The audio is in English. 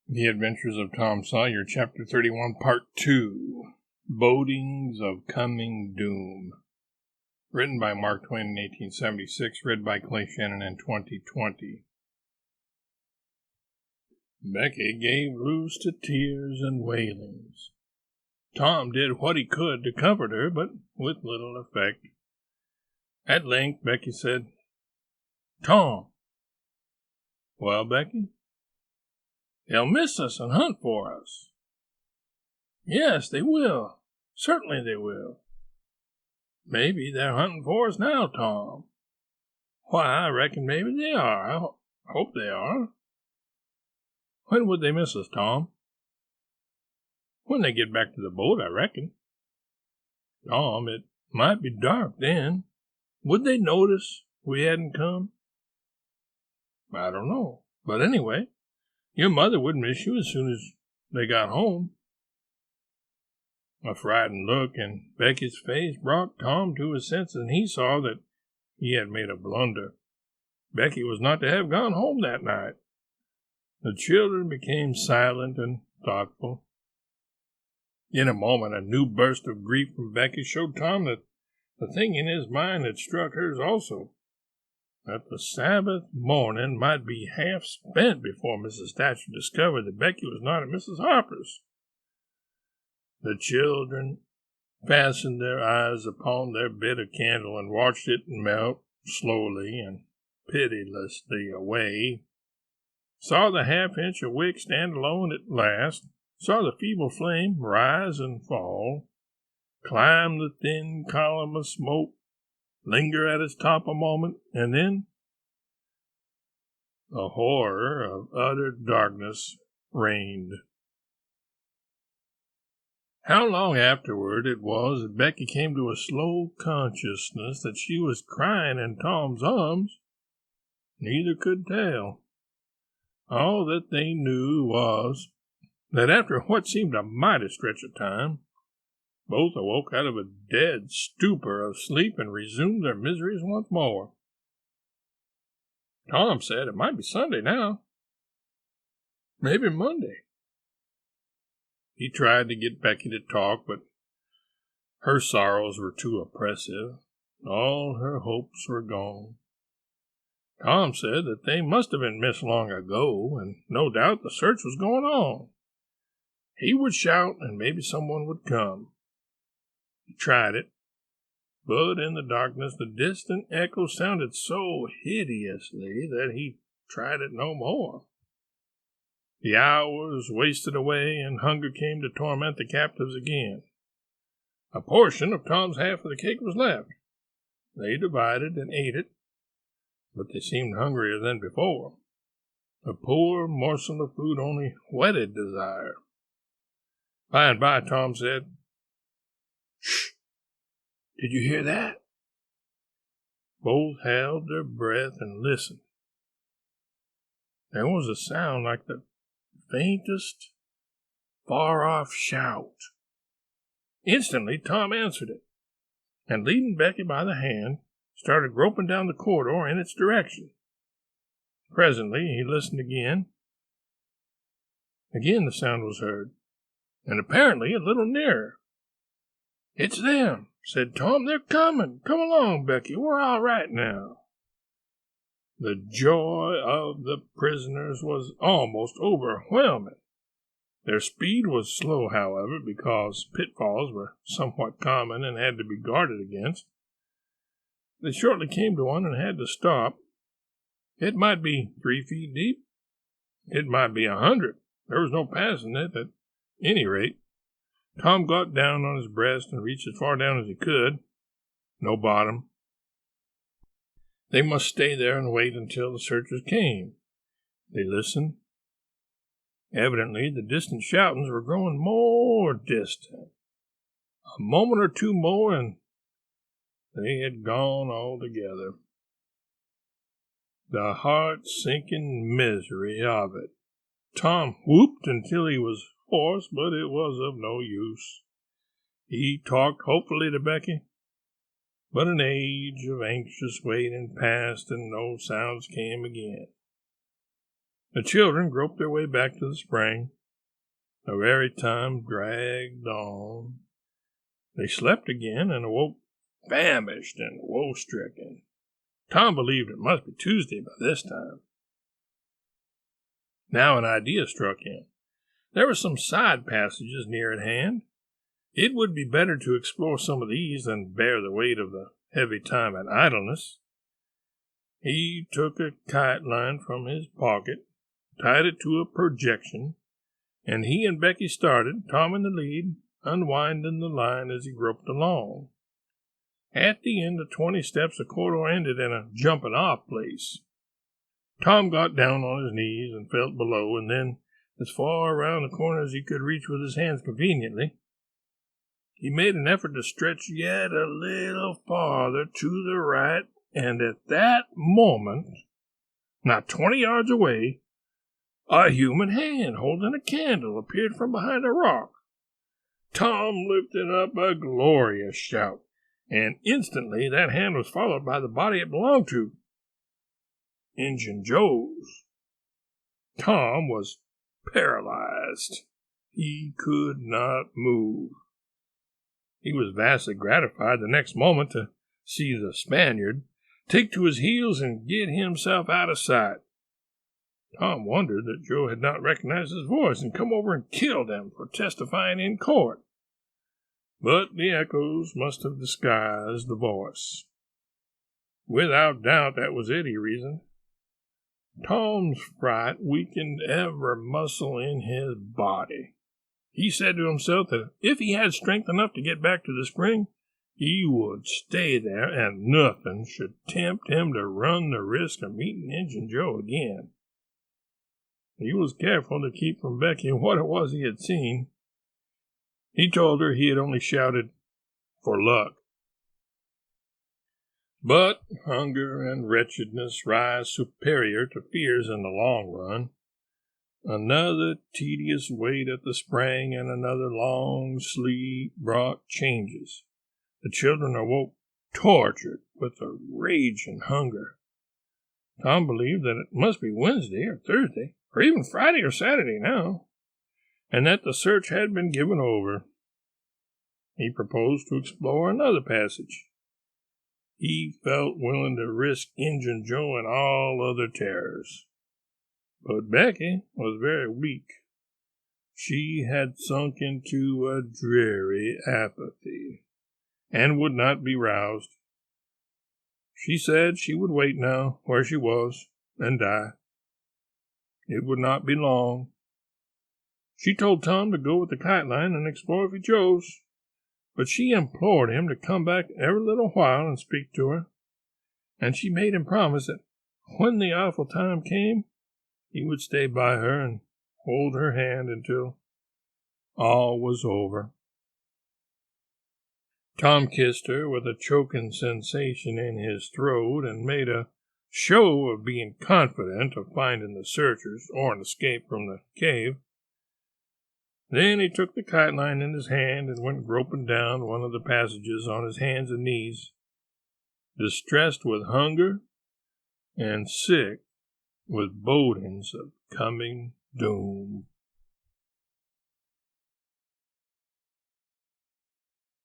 The Adventures of Tom Sawyer, Chapter 31, Part 2, Bodings of Coming Doom. Written by Mark Twain in 1876, read by Clay Shannon in 2020. Becky gave loose to tears and wailings. Tom did what he could to comfort her, but with little effect. At length, Becky said, "Tom." "Well, Becky?" "They'll miss us and hunt for us." "Yes, they will. Certainly they will." "Maybe they're hunting for us now, Tom." "Why, I reckon maybe they are. I hope they are." "When would they miss us, Tom?" "When they get back to the boat, I reckon." "Tom, it might be dark then. Would they notice we hadn't come?" "I don't know. But anyway, your mother would miss you as soon as they got home." A frightened look in Becky's face brought Tom to his senses, and he saw that he had made a blunder. Becky was not to have gone home that night. The children became silent and thoughtful. In a moment, a new burst of grief from Becky showed Tom that the thing in his mind had struck hers also, that the Sabbath morning might be half spent before Mrs. Thatcher discovered that Becky was not at Mrs. Harper's. The children fastened their eyes upon their bit of candle and watched it melt slowly and pitilessly away, saw the half-inch of wick stand alone at last, saw the feeble flame rise and fall, climb the thin column of smoke, linger at its top a moment, and then the horror of utter darkness reigned. How long afterward it was that Becky came to a slow consciousness that she was crying in Tom's arms, neither could tell. All that they knew was that after what seemed a mighty stretch of time, both awoke out of a dead stupor of sleep and resumed their miseries once more. Tom said it might be Sunday now. Maybe Monday. He tried to get Becky to talk, but her sorrows were too oppressive. All her hopes were gone. Tom said that they must have been missed long ago, and no doubt the search was going on. He would shout, and maybe someone would come. He tried it, but in the darkness the distant echo sounded so hideously that he tried it no more. The hours wasted away, and hunger came to torment the captives again. A portion of Tom's half of the cake was left. They divided and ate it, but they seemed hungrier than before. A poor morsel of food only whetted desire. By and by, Tom said, "Shh! Did you hear that?" Both held their breath and listened. There was a sound like the faintest, far-off shout. Instantly, Tom answered it, and leading Becky by the hand, started groping down the corridor in its direction. Presently, he listened again. Again the sound was heard, and apparently a little nearer. "It's them," said Tom. "They're coming. Come along, Becky. We're all right now." The joy of the prisoners was almost overwhelming. Their speed was slow, however, because pitfalls were somewhat common and had to be guarded against. They shortly came to one and had to stop. It might be 3 feet deep. It might be 100. There was no passing it at any rate. Tom got down on his breast and reached as far down as he could. No bottom. They must stay there and wait until the searchers came. They listened. Evidently, the distant shoutings were growing more distant. A moment or two more, and they had gone altogether. The heart-sinking misery of it. Tom whooped until he was hoarse, but it was of no use. He talked hopefully to Becky, but an age of anxious waiting passed, and no sounds came again. The children groped their way back to the spring. The very time dragged on. They slept again and awoke famished and woe-stricken. Tom believed it must be Tuesday by this time. Now an idea struck him. There were some side passages near at hand. It would be better to explore some of these than bear the weight of the heavy time and idleness. He took a kite line from his pocket, tied it to a projection, and he and Becky started, Tom in the lead, unwinding the line as he groped along. At the end of 20 steps, the corridor ended in a jumping-off place. Tom got down on his knees and felt below, and then as far around the corner as he could reach with his hands conveniently. He made an effort to stretch yet a little farther to the right, and at that moment, not 20 yards away, a human hand holding a candle appeared from behind a rock. Tom lifted up a glorious shout, and instantly that hand was followed by the body it belonged to. Injun Joe's. Tom was paralyzed. He could not move. He was vastly gratified the next moment to see the Spaniard take to his heels and get himself out of sight. Tom wondered that Joe had not recognized his voice and come over and killed him for testifying in court. But the echoes must have disguised the voice. Without doubt that was it, he reasoned. Tom's fright weakened every muscle in his body. He said to himself that if he had strength enough to get back to the spring, he would stay there, and nothing should tempt him to run the risk of meeting Injun Joe again. He was careful to keep from Becky what it was he had seen. He told her he had only shouted for luck. But hunger and wretchedness rise superior to fears in the long run. Another tedious wait at the spring and another long sleep brought changes. The children awoke tortured with a raging hunger. Tom believed that it must be Wednesday or Thursday, or even Friday or Saturday now, and that the search had been given over. He proposed to explore another passage. He felt willing to risk Injun Joe and all other terrors. But Becky was very weak. She had sunk into a dreary apathy, and would not be roused. She said she would wait now where she was and die. It would not be long. She told Tom to go with the kite line and explore if he chose, but she implored him to come back every little while and speak to her, and she made him promise that when the awful time came, he would stay by her and hold her hand until all was over. Tom kissed her with a choking sensation in his throat and made a show of being confident of finding the searchers or an escape from the cave. Then he took the kite line in his hand and went groping down one of the passages on his hands and knees, distressed with hunger and sick with bodings of coming doom.